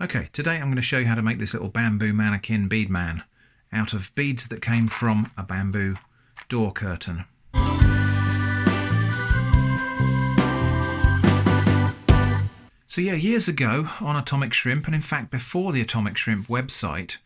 Okay, today I'm going to show you how to make this little bamboo mannequin bead man out of beads that came from a bamboo door curtain. So yeah, years ago on Atomic Shrimp, and in fact before the Atomic Shrimp website,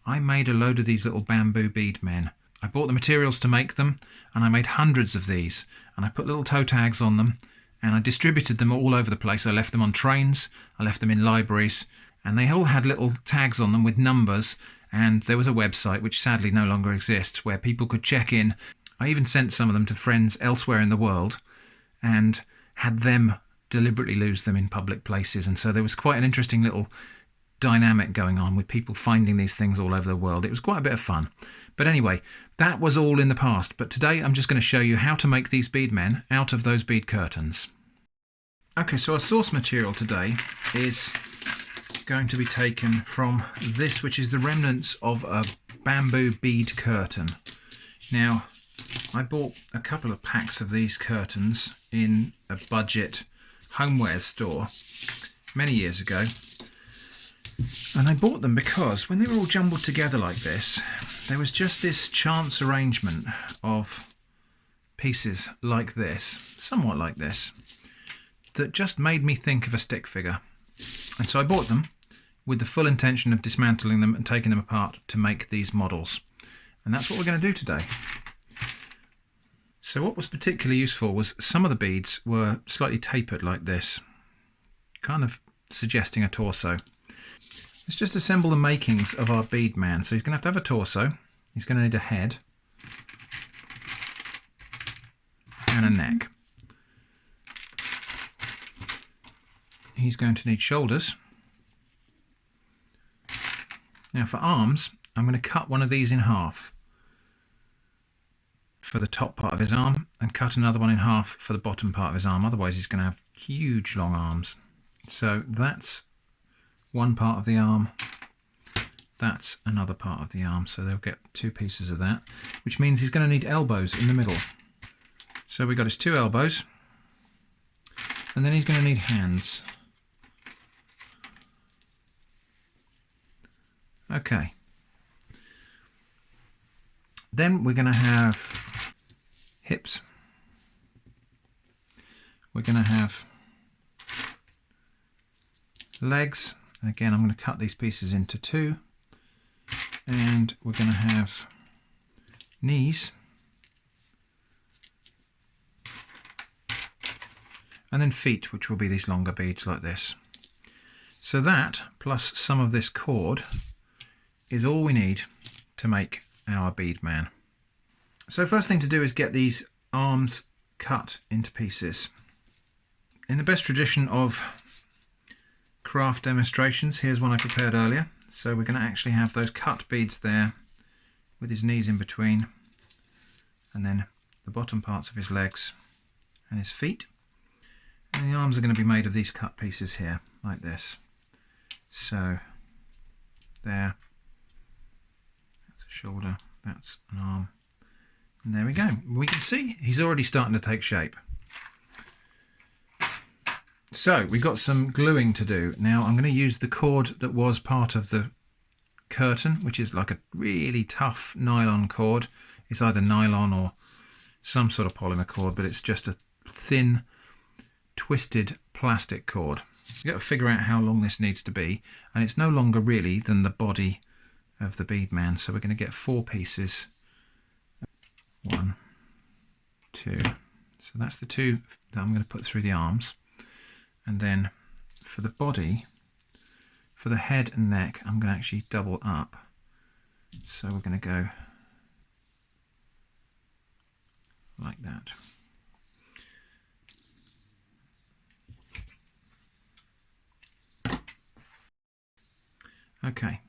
I made a load of these little bamboo bead men. I bought the materials to make them, and I made hundreds of these, and I put little toe tags on them, and I distributed them all over the place. I left them on trains, I left them in libraries, and they all had little tags on them with numbers, and there was a website, which sadly no longer exists, where people could check in. I even sent some of them to friends elsewhere in the world and had them deliberately lose them in public places, and so there was quite an interesting little dynamic going on with people finding these things all over the world. It was quite a bit of fun. But anyway, that was all in the past, but today I'm just going to show you how to make these bead men out of those bead curtains. Okay, so our source material today is going to be taken from this, which is the remnants of a bamboo bead curtain. Now, I bought a couple of packs of these curtains in a budget homeware store many years ago, and I bought them because when they were all jumbled together like this, there was just this chance arrangement of pieces like this, somewhat like this, that just made me think of a stick figure. And so I bought them with the full intention of dismantling them and taking them apart to make these models. And that's what we're going to do today. So what was particularly useful was some of the beads were slightly tapered like this, kind of suggesting a torso. Let's just assemble the makings of our bead man. So he's going to have a torso, he's going to need a head and a neck. He's going to need shoulders. Now for arms, I'm going to cut one of these in half for the top part of his arm and cut another one in half for the bottom part of his arm. Otherwise he's going to have huge long arms. So that's one part of the arm, that's another part of the arm. So they'll get two pieces of that, which means he's going to need elbows in the middle. So we've got his two elbows, and then he's going to need hands. Okay. Then we're going to have hips. We're going to have legs. And again, I'm going to cut these pieces into two. And we're going to have knees. And then feet, which will be these longer beads like this. So that, plus some of this cord, is all we need to make our bead man. So first thing to do is get these arms cut into pieces. In the best tradition of craft demonstrations, here's one I prepared earlier. So we're going to actually have those cut beads there with his knees in between, and then the bottom parts of his legs and his feet. And the arms are going to be made of these cut pieces here, like this. So there, that's a shoulder, that's an arm, and there we go. We can see he's already starting to take shape. So we've got some gluing to do. Now I'm going to use the cord that was part of the curtain, which is like a really tough nylon cord. It's either nylon or some sort of polymer cord, but it's just a thin, twisted plastic cord. You've got to figure out how long this needs to be, and it's no longer really than the body of the bead man. So we're going to get four pieces. 1, 2. So that's the two that I'm going to put through the arms. And then for the body, for the head and neck, I'm going to actually double up. So we're going to go like that. Okay,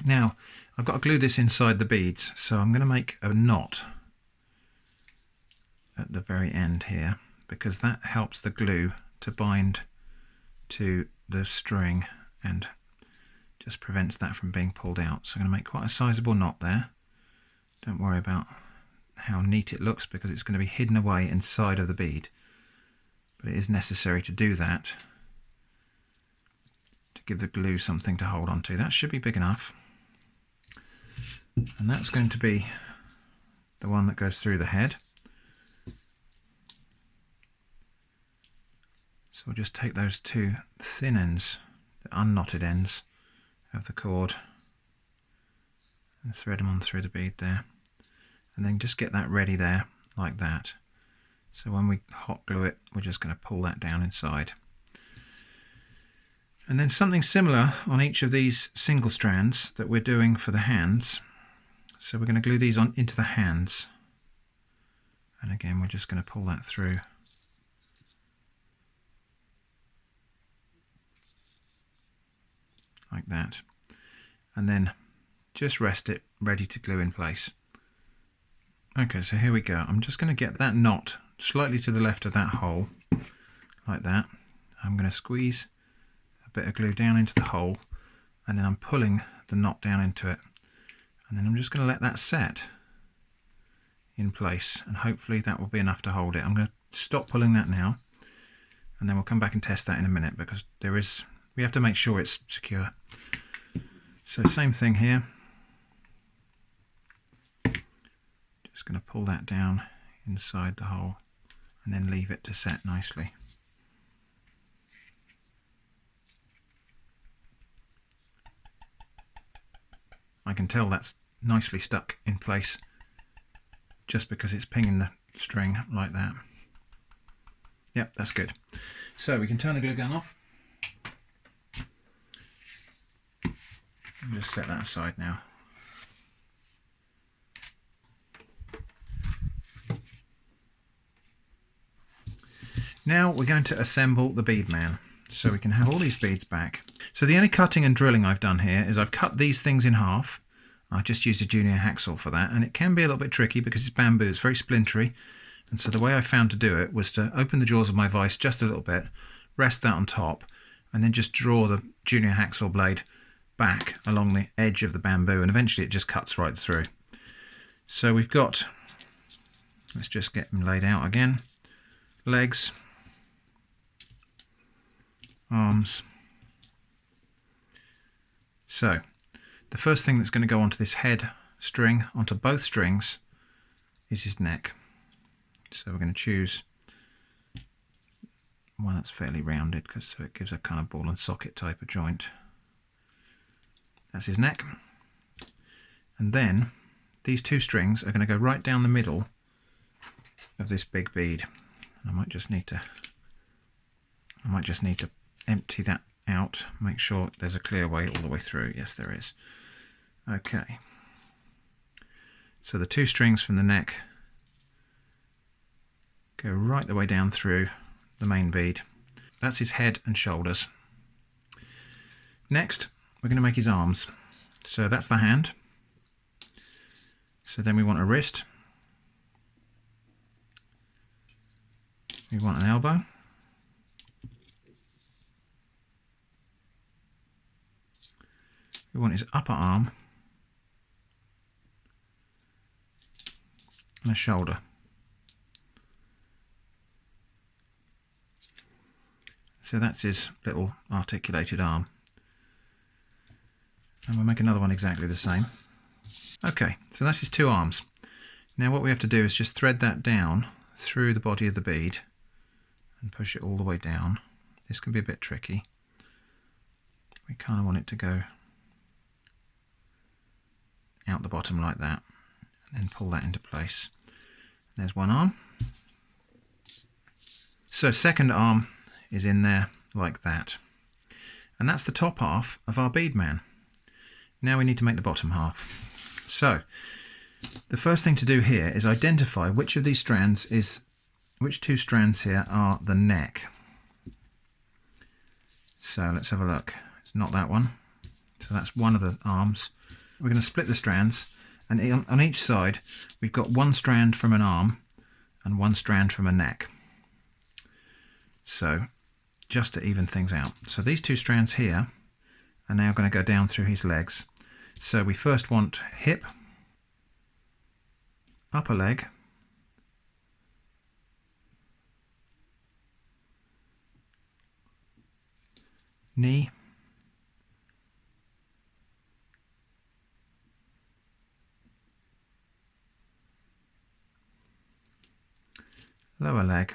now I've got to glue this inside the beads, so I'm going to make a knot at the very end here, because that helps the glue to bind to the string and just prevents that from being pulled out. So I'm going to make quite a sizable knot there. Don't worry about how neat it looks, because it's going to be hidden away inside of the bead, but it is necessary to do that give the glue something to hold on to. That should be big enough. And that's going to be the one that goes through the head. So we'll just take those two thin ends, the unknotted ends of the cord, and thread them on through the bead there. And then just get that ready there, like that. So when we hot glue it, we're just going to pull that down inside. And then something similar on each of these single strands that we're doing for the hands. So we're going to glue these on into the hands. And again, we're just going to pull that through. Like that. And then just rest it, ready to glue in place. Okay, so here we go. I'm just going to get that knot slightly to the left of that hole, like that. I'm going to squeeze a bit of glue down into the hole, and then I'm pulling the knot down into it. And then I'm just going to let that set in place, and hopefully that will be enough to hold it. I'm going to stop pulling that now, and then we'll come back and test that in a minute, because we have to make sure it's secure. So same thing here. Just going to pull that down inside the hole and then leave it to set nicely. I can tell that's nicely stuck in place just because it's pinging the string like that. Yep, that's good. So we can turn the glue gun off. Just set that aside now. Now we're going to assemble the Beadman, so we can have all these beads back. So the only cutting and drilling I've done here is I've cut these things in half. I just used a junior hacksaw for that, and it can be a little bit tricky because it's bamboo, it's very splintery. And so the way I found to do it was to open the jaws of my vise just a little bit, rest that on top, and then just draw the junior hacksaw blade back along the edge of the bamboo, and eventually it just cuts right through. So we've got, let's just get them laid out again, legs, arms. So the first thing that's going to go onto this head string, onto both strings, is his neck. So we're going to choose one that's fairly rounded, because so it gives a kind of ball and socket type of joint. That's his neck. And then these two strings are going to go right down the middle of this big bead. I might just need to empty that out, make sure there's a clear way all the way through. Yes, there is. Okay. So the two strings from the neck go right the way down through the main bead. That's his head and shoulders. Next, we're going to make his arms. So that's the hand. So then we want a wrist. We want an elbow. We want his upper arm and a shoulder. So that's his little articulated arm. And we'll make another one exactly the same. Okay, so that's his two arms. Now what we have to do is just thread that down through the body of the bead and push it all the way down. This can be a bit tricky. We kind of want it to go out the bottom like that, and then pull that into place. There's one arm. So second arm is in there like that. And that's the top half of our Beadman. Now we need to make the bottom half. So the first thing to do here is identify which of these strands is, which two strands here are the neck. So let's have a look. It's not that one. So that's one of the arms. We're going to split the strands, and on each side we've got one strand from an arm and one strand from a neck. So just to even things out. So these two strands here are now going to go down through his legs. So we first want hip, upper leg, knee, lower leg,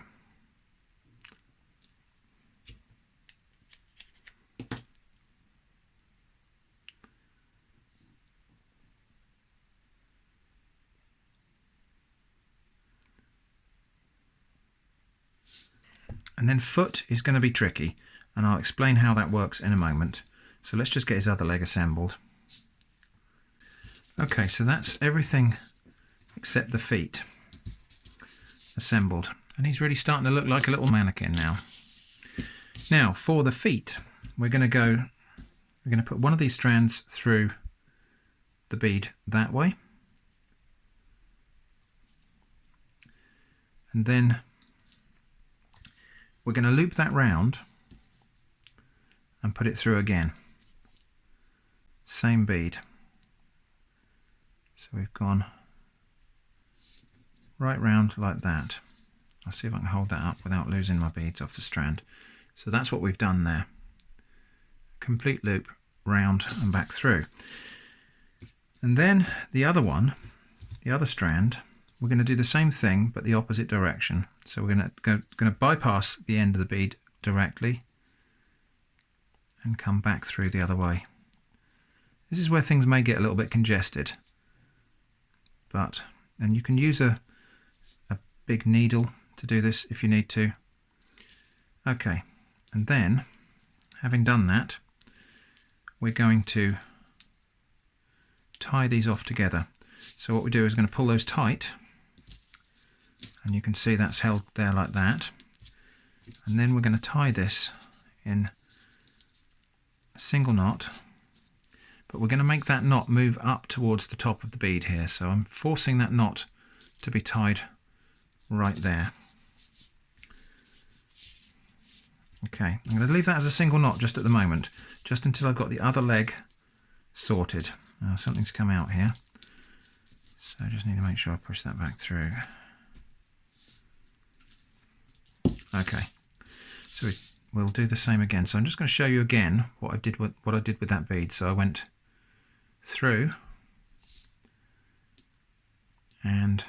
and then foot is going to be tricky, and I'll explain how that works in a moment. So let's just get his other leg assembled. Okay, so that's everything except the feet assembled, and he's really starting to look like a little mannequin now. Now for the feet, we're going to put one of these strands through the bead that way, and then we're going to loop that round and put it through again. Same bead. So we've gone right round like that. I'll see if I can hold that up without losing my beads off the strand. So that's what we've done there. Complete loop round and back through. And then the other one, the other strand, we're going to do the same thing but the opposite direction. So we're going to bypass the end of the bead directly and come back through the other way. This is where things may get a little bit congested, and you can use a big needle to do this if you need to. Okay, and then having done that, we're going to tie these off together. So what we do is going to pull those tight, and you can see that's held there like that, and then we're going to tie this in a single knot, but we're going to make that knot move up towards the top of the bead here. So I'm forcing that knot to be tied right there. Okay, I'm going to leave that as a single knot just at the moment, just until I've got the other leg sorted. Now something's come out here, so I just need to make sure I push that back through. Okay, so we'll do the same again. So I'm just going to show you again what I did with that bead. So I went through and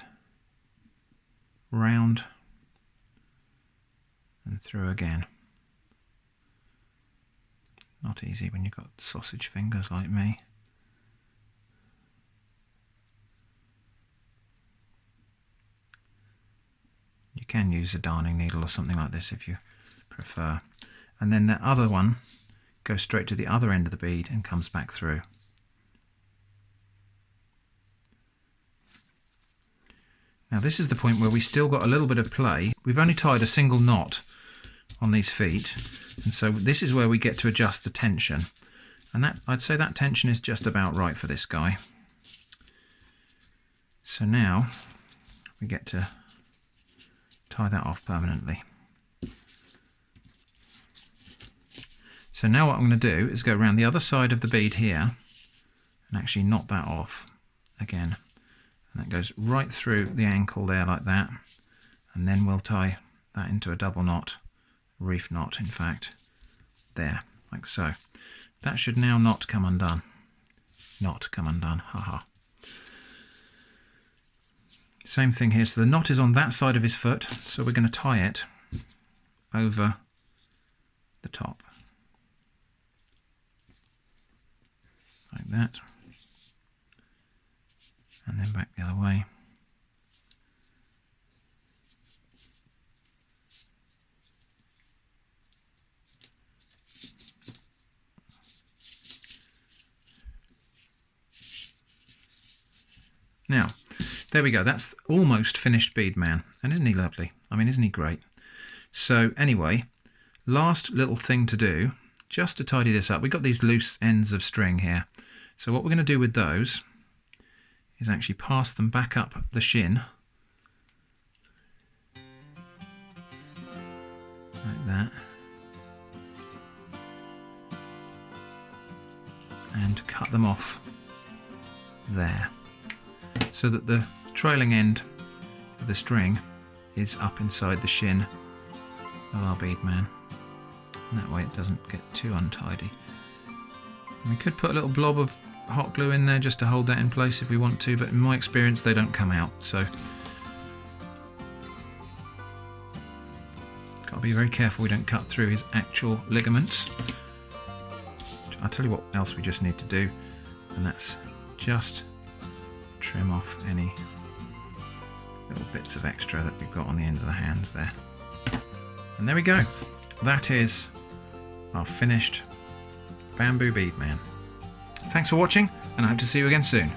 round and through again. Not easy when you've got sausage fingers like me. You can use a darning needle or something like this if you prefer. And then the other one goes straight to the other end of the bead and comes back through. Now this is the point where we still got a little bit of play. We've only tied a single knot on these feet, and so this is where we get to adjust the tension. And that, I'd say that tension is just about right for this guy. So now we get to tie that off permanently. So now what I'm going to do is go around the other side of the bead here and actually knot that off again. And that goes right through the ankle there like that. And then we'll tie that into a double knot, reef knot in fact, there, like so. That should now not come undone. Not come undone, haha. Same thing here, so the knot is on that side of his foot, so we're going to tie it over the top. Like that. And then back the other way. Now, there we go, that's almost finished Beadman, and isn't he lovely? I mean, isn't he great? So anyway, last little thing to do, just to tidy this up, we've got these loose ends of string here. So what we're going to do with those is actually pass them back up the shin, like that, and cut them off there, so that the trailing end of the string is up inside the shin of our Beadman, and that way it doesn't get too untidy. And we could put a little blob of hot glue in there just to hold that in place if we want to, but in my experience they don't come out. So Got to be very careful we don't cut through his actual ligaments. I'll tell you what else we just need to do, and that's just trim off any little bits of extra that we've got on the end of the hands there. And there we go. That is our finished bamboo bead man. Thanks for watching, and I hope to see you again soon.